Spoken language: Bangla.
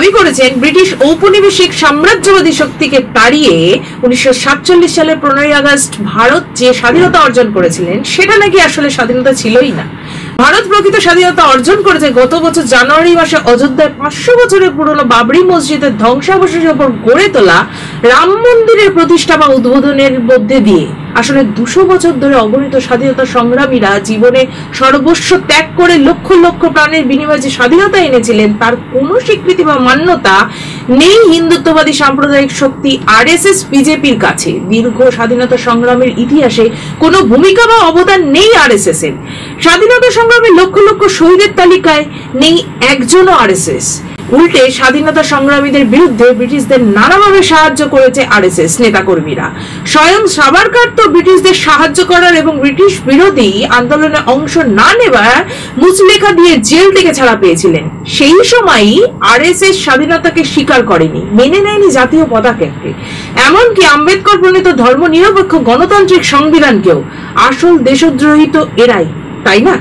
দাবি করেছেন ব্রিটিশ ঔপনিবেশিক সাম্রাজ্যবাদী শক্তিকে তাড়িয়ে 1947 সালের 15ই আগস্ট ভারত যে স্বাধীনতা অর্জন করেছিলেন সেটা নাকি আসলে স্বাধীনতা ছিলই না। ভারত প্রকৃত স্বাধীনতা অর্জন করেছে গত বছর জানুয়ারি মাসে অযোধ্যায় 500 বছরের পুরনো বাবরি মসজিদের ধ্বংসাবশেষের উপর গড়ে তোলা রাম মন্দিরের প্রতিষ্ঠা বা উদ্বোধনের মধ্যে দিয়ে। আসলে 200 বছর ধরে অগণিত স্বাধীনতা সংগ্রামীরা জীবনে সর্বস্ব ত্যাগ করে লক্ষ লক্ষ প্রাণের বিনিময়ে যে স্বাধীনতা এনেছিলেন তার কোনো স্বীকৃতি বা মান্যতা নেই হিন্দুত্ববাদী সাম্প্রদায়িক শক্তি আরএসএস বিজেপির কাছে। দীর্ঘ স্বাধীনতা সংগ্রামের ইতিহাসে কোনো ভূমিকা বা অবদান নেই আরএসএস এর। স্বাধীনতা সংগ্রামে লক্ষ লক্ষ শহীদের তালিকায় নেই একজনও আরএসএস। উল্টে স্বাধীনতা সংগ্রামীদের বিরুদ্ধে ব্রিটিশদের নানাভাবে সাহায্য করেছে আরএসএস নেতাকর্মীরা। স্বয়ং সাভারকর তো ব্রিটিশদের সাহায্য করার এবং ব্রিটিশ বিরোধী আন্দোলনে অংশ না নেবার মুচলেখা দিয়ে জেল থেকে ছাড়া পেয়েছিলেন। সেই সময়ই আরএসএস স্বাধীনতাকে স্বীকার করেনি, মেনে নেয়নি জাতীয় পতাকাকে, এমনকি আম্বেদকর প্রণীত ধর্ম নিরপেক্ষ গণতান্ত্রিক সংবিধানকেও। আসল দেশদ্রোহী তো এরাই, তাই না?